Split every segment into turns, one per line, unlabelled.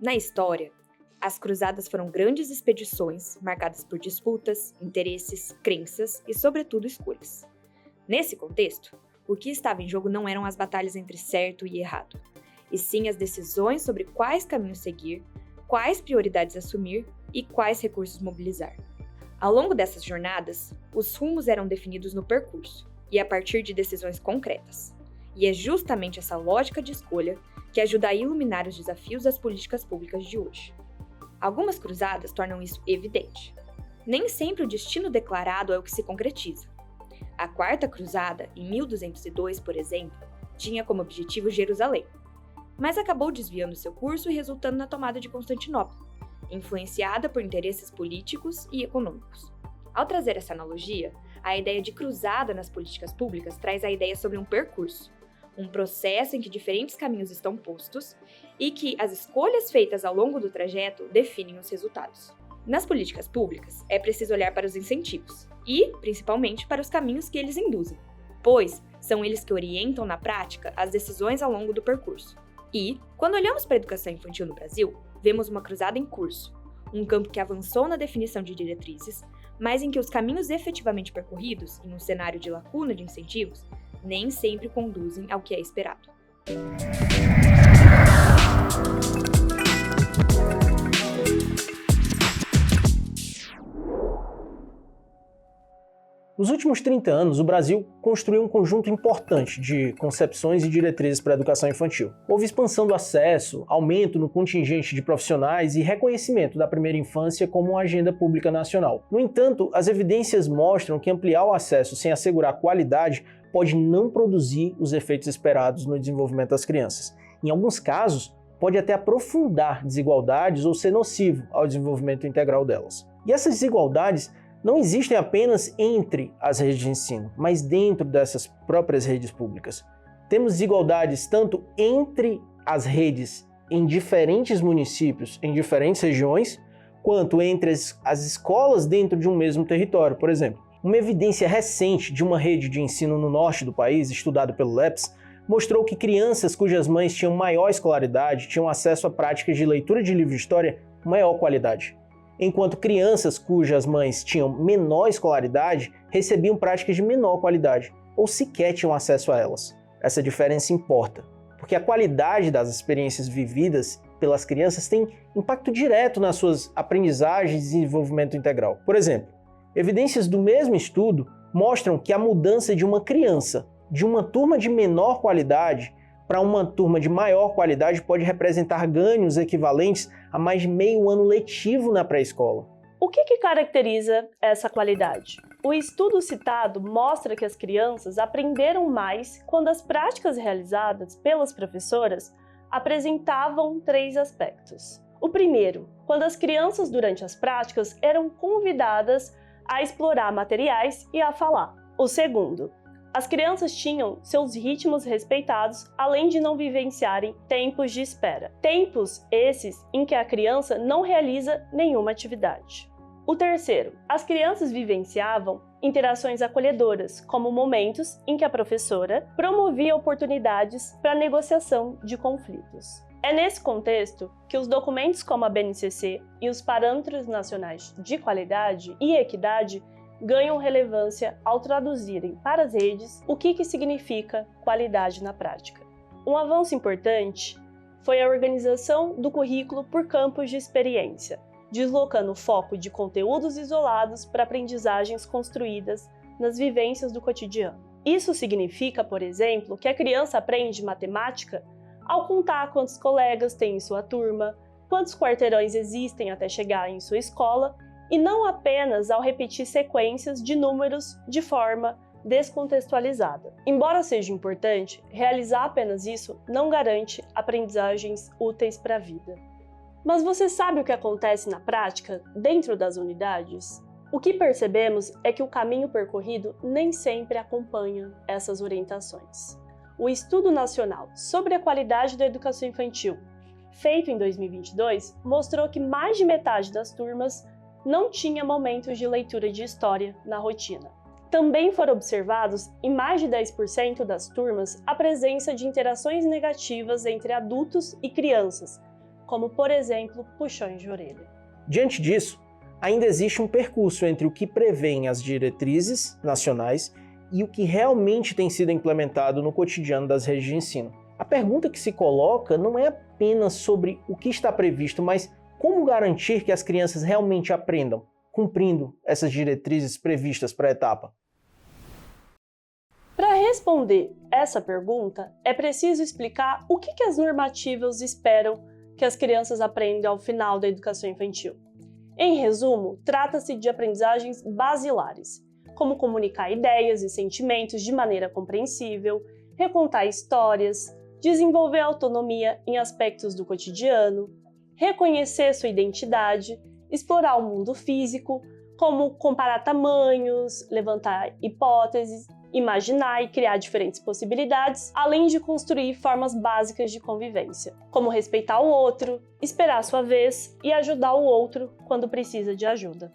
Na história, as cruzadas foram grandes expedições marcadas por disputas, interesses, crenças e, sobretudo, escolhas. Nesse contexto, o que estava em jogo não eram as batalhas entre certo e errado, e sim as decisões sobre quais caminhos seguir, quais prioridades assumir e quais recursos mobilizar. Ao longo dessas jornadas, os rumos eram definidos no percurso e a partir de decisões concretas. E é justamente essa lógica de escolha que ajuda a iluminar os desafios das políticas públicas de hoje. Algumas cruzadas tornam isso evidente. Nem sempre o destino declarado é o que se concretiza. A Quarta Cruzada, em 1202, por exemplo, tinha como objetivo Jerusalém, mas acabou desviando seu curso e resultando na tomada de Constantinopla, influenciada por interesses políticos e econômicos. Ao trazer essa analogia, a ideia de cruzada nas políticas públicas traz a ideia sobre um percurso, um processo em que diferentes caminhos estão postos e que as escolhas feitas ao longo do trajeto definem os resultados. Nas políticas públicas, é preciso olhar para os incentivos e, principalmente, para os caminhos que eles induzem, pois são eles que orientam na prática as decisões ao longo do percurso. E, quando olhamos para a educação infantil no Brasil, vemos uma cruzada em curso, um campo que avançou na definição de diretrizes, mas em que os caminhos efetivamente percorridos, em um cenário de lacuna de incentivos, nem sempre conduzem ao que é esperado.
Nos últimos 30 anos, o Brasil construiu um conjunto importante de concepções e diretrizes para a educação infantil. Houve expansão do acesso, aumento no contingente de profissionais e reconhecimento da primeira infância como uma agenda pública nacional. No entanto, as evidências mostram que ampliar o acesso sem assegurar qualidade pode não produzir os efeitos esperados no desenvolvimento das crianças. Em alguns casos, pode até aprofundar desigualdades ou ser nocivo ao desenvolvimento integral delas. E essas desigualdades não existem apenas entre as redes de ensino, mas dentro dessas próprias redes públicas. Temos desigualdades tanto entre as redes em diferentes municípios, em diferentes regiões, quanto entre as escolas dentro de um mesmo território, por exemplo. Uma evidência recente de uma rede de ensino no norte do país, estudada pelo LEPS, mostrou que crianças cujas mães tinham maior escolaridade tinham acesso a práticas de leitura de livros de história com maior qualidade, enquanto crianças cujas mães tinham menor escolaridade recebiam práticas de menor qualidade, ou sequer tinham acesso a elas. Essa diferença importa, porque a qualidade das experiências vividas pelas crianças tem impacto direto nas suas aprendizagens e desenvolvimento integral. Por exemplo, evidências do mesmo estudo mostram que a mudança de uma criança de uma turma de menor qualidade para uma turma de maior qualidade pode representar ganhos equivalentes a mais de meio ano letivo na pré-escola.
O que caracteriza essa qualidade? O estudo citado mostra que as crianças aprenderam mais quando as práticas realizadas pelas professoras apresentavam 3 aspectos. O primeiro, quando as crianças durante as práticas eram convidadas a explorar materiais e a falar. O segundo, as crianças tinham seus ritmos respeitados, além de não vivenciarem tempos de espera. Tempos esses em que a criança não realiza nenhuma atividade. O terceiro, as crianças vivenciavam interações acolhedoras, como momentos em que a professora promovia oportunidades para negociação de conflitos. É nesse contexto que os documentos como a BNCC e os Parâmetros Nacionais de Qualidade e Equidade ganham relevância ao traduzirem para as redes o que significa qualidade na prática. Um avanço importante foi a organização do currículo por campos de experiência, deslocando o foco de conteúdos isolados para aprendizagens construídas nas vivências do cotidiano. Isso significa, por exemplo, que a criança aprende matemática ao contar quantos colegas tem em sua turma, quantos quarteirões existem até chegar em sua escola, e não apenas ao repetir sequências de números de forma descontextualizada. Embora seja importante, realizar apenas isso não garante aprendizagens úteis para a vida. Mas você sabe o que acontece na prática, dentro das unidades? O que percebemos é que o caminho percorrido nem sempre acompanha essas orientações. O Estudo Nacional sobre a Qualidade da Educação Infantil, feito em 2022, mostrou que mais de metade das turmas não tinha momentos de leitura de história na rotina. Também foram observados, em mais de 10% das turmas, a presença de interações negativas entre adultos e crianças, como, por exemplo, puxões de orelha.
Diante disso, ainda existe um percurso entre o que prevêem as diretrizes nacionais e o que realmente tem sido implementado no cotidiano das redes de ensino. A pergunta que se coloca não é apenas sobre o que está previsto, mas como garantir que as crianças realmente aprendam, cumprindo essas diretrizes previstas para a etapa.
Para responder essa pergunta, é preciso explicar o que as normativas esperam que as crianças aprendam ao final da educação infantil. Em resumo, trata-se de aprendizagens basilares, como comunicar ideias e sentimentos de maneira compreensível, recontar histórias, desenvolver autonomia em aspectos do cotidiano, reconhecer sua identidade, explorar o mundo físico, como comparar tamanhos, levantar hipóteses, imaginar e criar diferentes possibilidades, além de construir formas básicas de convivência, como respeitar o outro, esperar a sua vez e ajudar o outro quando precisa de ajuda.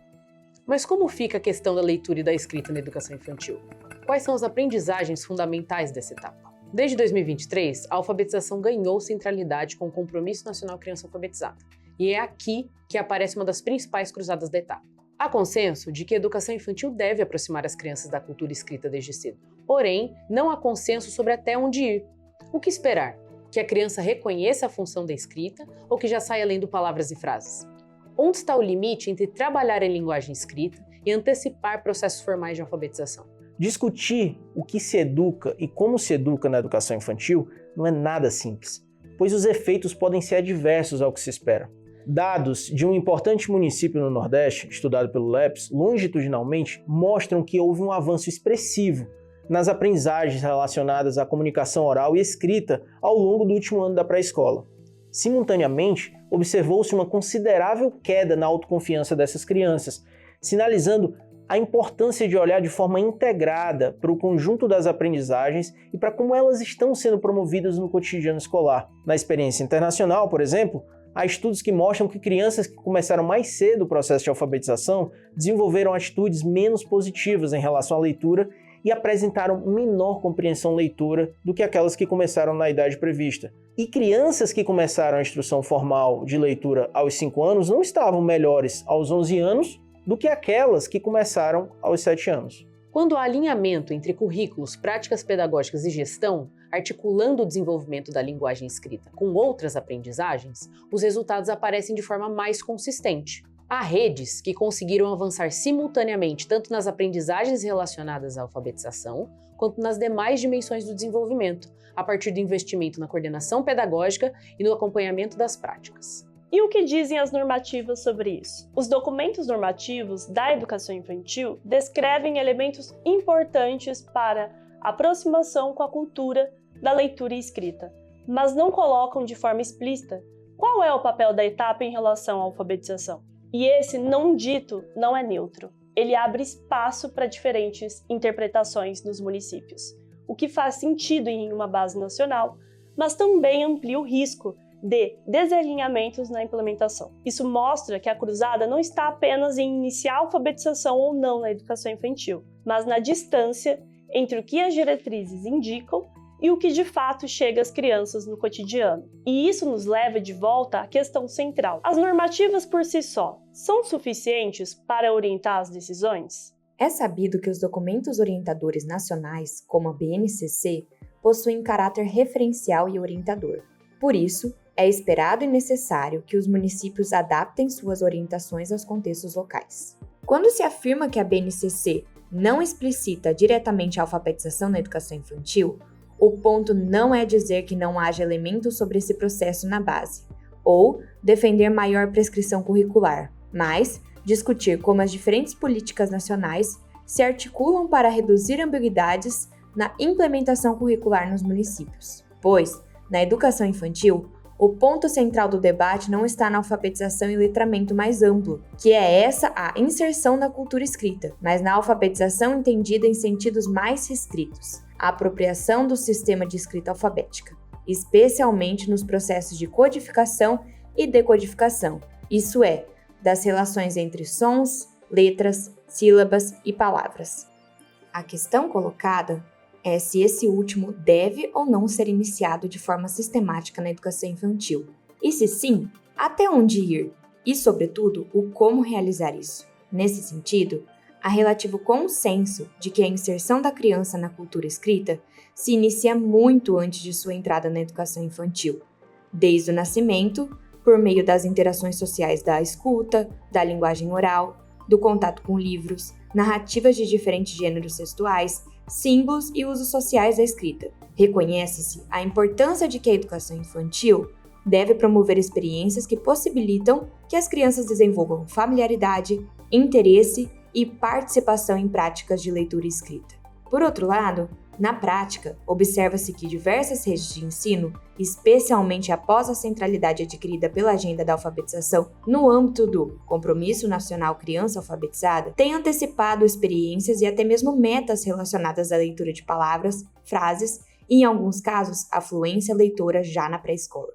Mas como fica a questão da leitura e da escrita na educação infantil? Quais são as aprendizagens fundamentais dessa etapa? Desde 2023, a alfabetização ganhou centralidade com o Compromisso Nacional Criança Alfabetizada, e é aqui que aparece uma das principais cruzadas da etapa. Há consenso de que a educação infantil deve aproximar as crianças da cultura escrita desde cedo. Porém, não há consenso sobre até onde ir. O que esperar? Que a criança reconheça a função da escrita ou que já saia lendo palavras e frases? Onde está o limite entre trabalhar em linguagem escrita e antecipar processos formais de alfabetização?
Discutir o que se educa e como se educa na educação infantil não é nada simples, pois os efeitos podem ser adversos ao que se espera. Dados de um importante município no Nordeste, estudado pelo LEPS, longitudinalmente, mostram que houve um avanço expressivo nas aprendizagens relacionadas à comunicação oral e escrita ao longo do último ano da pré-escola. Simultaneamente, observou-se uma considerável queda na autoconfiança dessas crianças, sinalizando a importância de olhar de forma integrada para o conjunto das aprendizagens e para como elas estão sendo promovidas no cotidiano escolar. Na experiência internacional, por exemplo, há estudos que mostram que crianças que começaram mais cedo o processo de alfabetização desenvolveram atitudes menos positivas em relação à leitura e apresentaram menor compreensão leitora do que aquelas que começaram na idade prevista. E crianças que começaram a instrução formal de leitura aos 5 anos não estavam melhores aos 11 anos do que aquelas que começaram aos 7 anos.
Quando há alinhamento entre currículos, práticas pedagógicas e gestão, articulando o desenvolvimento da linguagem escrita com outras aprendizagens, os resultados aparecem de forma mais consistente. Há redes que conseguiram avançar simultaneamente tanto nas aprendizagens relacionadas à alfabetização, quanto nas demais dimensões do desenvolvimento, a partir do investimento na coordenação pedagógica e no acompanhamento das práticas.
E o que dizem as normativas sobre isso? Os documentos normativos da educação infantil descrevem elementos importantes para a aproximação com a cultura da leitura e escrita, mas não colocam de forma explícita qual é o papel da etapa em relação à alfabetização. E esse não dito não é neutro. Ele abre espaço para diferentes interpretações nos municípios, o que faz sentido em uma base nacional, mas também amplia o risco de desalinhamentos na implementação. Isso mostra que a cruzada não está apenas em iniciar a alfabetização ou não na educação infantil, mas na distância entre o que as diretrizes indicam e o que de fato chega às crianças no cotidiano. E isso nos leva de volta à questão central. As normativas por si só são suficientes para orientar as decisões?
É sabido que os documentos orientadores nacionais, como a BNCC, possuem caráter referencial e orientador. Por isso, é esperado e necessário que os municípios adaptem suas orientações aos contextos locais. Quando se afirma que a BNCC não explicita diretamente a alfabetização na educação infantil, o ponto não é dizer que não haja elementos sobre esse processo na base, ou defender maior prescrição curricular, mas discutir como as diferentes políticas nacionais se articulam para reduzir ambiguidades na implementação curricular nos municípios. Pois, na educação infantil, o ponto central do debate não está na alfabetização e letramento mais amplo, que é essa a inserção na cultura escrita, mas na alfabetização entendida em sentidos mais restritos, a apropriação do sistema de escrita alfabética, especialmente nos processos de codificação e decodificação, isso é, das relações entre sons, letras, sílabas e palavras. A questão colocada é se esse último deve ou não ser iniciado de forma sistemática na educação infantil. E se sim, Até onde ir? E, sobretudo, o como realizar isso. Nesse sentido, há relativo consenso de que a inserção da criança na cultura escrita se inicia muito antes de sua entrada na educação infantil, desde o nascimento, por meio das interações sociais da escuta, da linguagem oral, do contato com livros, narrativas de diferentes gêneros textuais, símbolos e usos sociais da escrita. Reconhece-se a importância de que a educação infantil deve promover experiências que possibilitam que as crianças desenvolvam familiaridade, interesse e participação em práticas de leitura e escrita. Por outro lado, na prática, observa-se que diversas redes de ensino, especialmente após a centralidade adquirida pela agenda da alfabetização no âmbito do Compromisso Nacional Criança Alfabetizada, têm antecipado experiências e até mesmo metas relacionadas à leitura de palavras, frases e, em alguns casos, a fluência leitora já na pré-escola.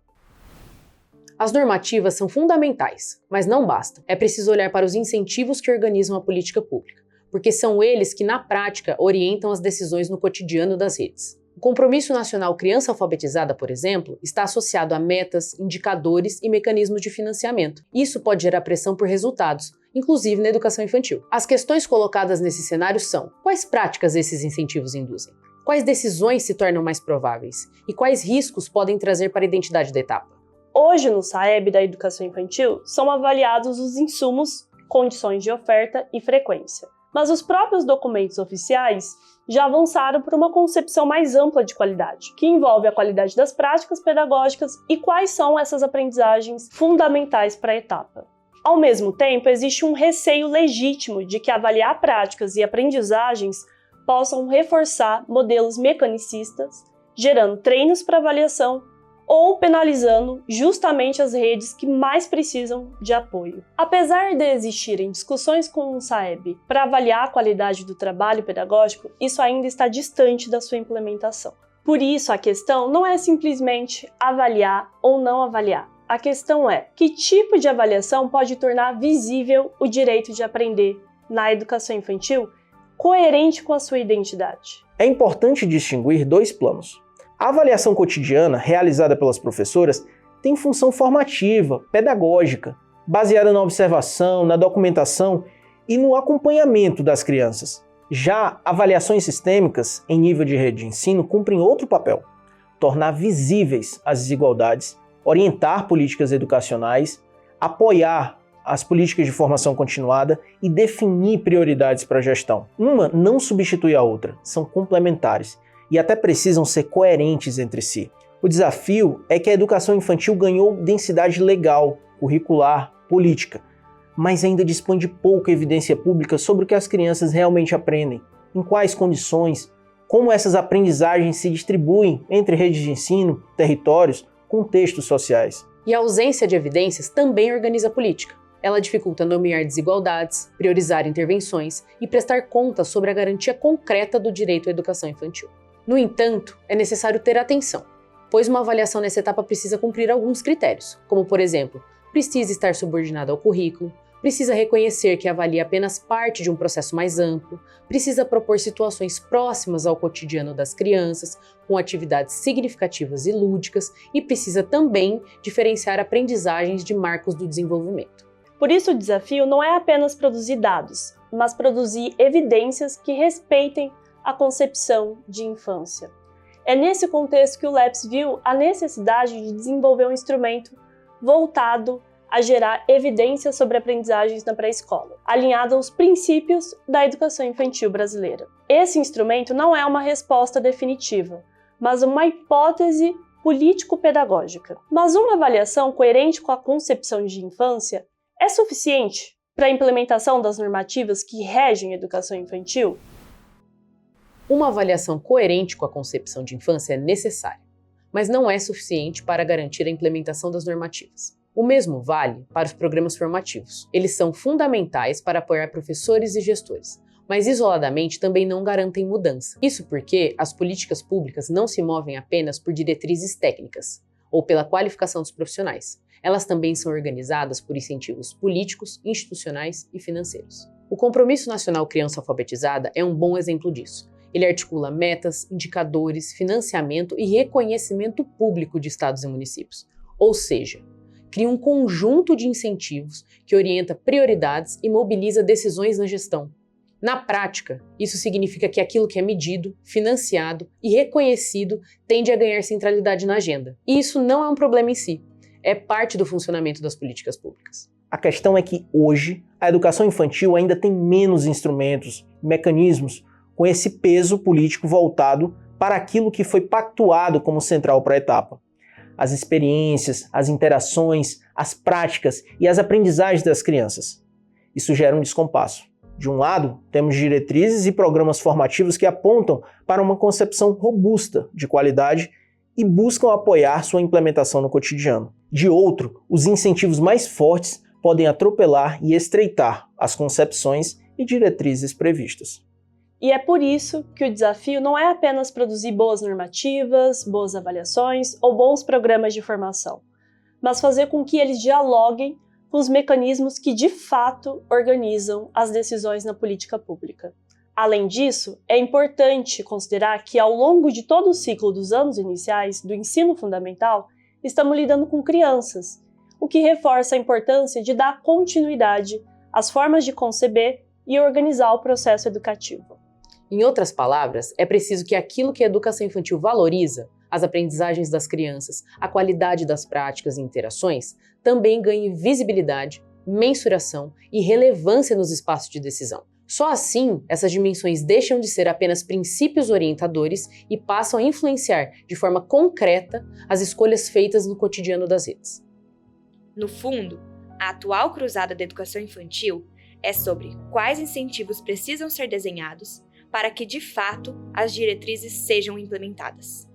As normativas são fundamentais, mas não basta. É preciso olhar para os incentivos que organizam a política pública, porque são eles que, na prática, orientam as decisões no cotidiano das redes. O Compromisso Nacional Criança Alfabetizada, por exemplo, está associado a metas, indicadores e mecanismos de financiamento. Isso pode gerar pressão por resultados, inclusive na educação infantil. As questões colocadas nesse cenário são: quais práticas esses incentivos induzem? Quais decisões se tornam mais prováveis? E quais riscos podem trazer para a identidade da etapa?
Hoje, no SAEB da educação infantil, são avaliados os insumos, condições de oferta e frequência. Mas os próprios documentos oficiais já avançaram para uma concepção mais ampla de qualidade, que envolve a qualidade das práticas pedagógicas e quais são essas aprendizagens fundamentais para a etapa. Ao mesmo tempo, existe um receio legítimo de que avaliar práticas e aprendizagens possam reforçar modelos mecanicistas, gerando treinos para avaliação ou penalizando justamente as redes que mais precisam de apoio. Apesar de existirem discussões com o SAEB para avaliar a qualidade do trabalho pedagógico, isso ainda está distante da sua implementação. Por isso, a questão não é simplesmente avaliar ou não avaliar. A questão é: que tipo de avaliação pode tornar visível o direito de aprender na educação infantil, coerente com a sua identidade?
É importante distinguir dois planos. A avaliação cotidiana, realizada pelas professoras, tem função formativa, pedagógica, baseada na observação, na documentação e no acompanhamento das crianças. Já avaliações sistêmicas, em nível de rede de ensino, cumprem outro papel: tornar visíveis as desigualdades, orientar políticas educacionais, apoiar as políticas de formação continuada e definir prioridades para a gestão. Uma não substitui a outra, são complementares e até precisam ser coerentes entre si. O desafio é que a educação infantil ganhou densidade legal, curricular, política, mas ainda dispõe de pouca evidência pública sobre o que as crianças realmente aprendem, em quais condições, como essas aprendizagens se distribuem entre redes de ensino, territórios, contextos sociais.
E a ausência de evidências também organiza a política. Ela dificulta nomear desigualdades, priorizar intervenções e prestar contas sobre a garantia concreta do direito à educação infantil. No entanto, é necessário ter atenção, pois uma avaliação nessa etapa precisa cumprir alguns critérios, como, por exemplo, precisa estar subordinada ao currículo, precisa reconhecer que avalia apenas parte de um processo mais amplo, precisa propor situações próximas ao cotidiano das crianças, com atividades significativas e lúdicas, e precisa também diferenciar aprendizagens de marcos do desenvolvimento.
Por isso, o desafio não é apenas produzir dados, mas produzir evidências que respeitem a concepção de infância. É nesse contexto que o LEPS viu a necessidade de desenvolver um instrumento voltado a gerar evidências sobre aprendizagens na pré-escola, alinhado aos princípios da educação infantil brasileira. Esse instrumento não é uma resposta definitiva, mas uma hipótese político-pedagógica. Mas uma avaliação coerente com a concepção de infância é suficiente para a implementação das normativas que regem a educação infantil?
Uma avaliação coerente com a concepção de infância é necessária, mas não é suficiente para garantir a implementação das normativas. O mesmo vale para os programas formativos. Eles são fundamentais para apoiar professores e gestores, mas isoladamente também não garantem mudança. Isso porque as políticas públicas não se movem apenas por diretrizes técnicas ou pela qualificação dos profissionais. Elas também são organizadas por incentivos políticos, institucionais e financeiros. O Compromisso Nacional Criança Alfabetizada é um bom exemplo disso. Ele articula metas, indicadores, financiamento e reconhecimento público de estados e municípios. Ou seja, cria um conjunto de incentivos que orienta prioridades e mobiliza decisões na gestão. Na prática, isso significa que aquilo que é medido, financiado e reconhecido tende a ganhar centralidade na agenda. E isso não é um problema em si, é parte do funcionamento das políticas públicas.
A questão é que hoje a educação infantil ainda tem menos instrumentos, mecanismos com esse peso político voltado para aquilo que foi pactuado como central para a etapa. As experiências, as interações, as práticas e as aprendizagens das crianças. Isso gera um descompasso. De um lado, temos diretrizes e programas formativos que apontam para uma concepção robusta de qualidade e buscam apoiar sua implementação no cotidiano. De outro, os incentivos mais fortes podem atropelar e estreitar as concepções e diretrizes previstas.
E é por isso que o desafio não é apenas produzir boas normativas, boas avaliações ou bons programas de formação, mas fazer com que eles dialoguem com os mecanismos que de fato organizam as decisões na política pública. Além disso, é importante considerar que ao longo de todo o ciclo dos anos iniciais do ensino fundamental, estamos lidando com crianças, o que reforça a importância de dar continuidade às formas de conceber e organizar o processo educativo.
Em outras palavras, é preciso que aquilo que a educação infantil valoriza, as aprendizagens das crianças, a qualidade das práticas e interações, também ganhe visibilidade, mensuração e relevância nos espaços de decisão. Só assim, essas dimensões deixam de ser apenas princípios orientadores e passam a influenciar de forma concreta as escolhas feitas no cotidiano das redes.
No fundo, a atual cruzada da educação infantil é sobre quais incentivos precisam ser desenhados para que, de fato, as diretrizes sejam implementadas.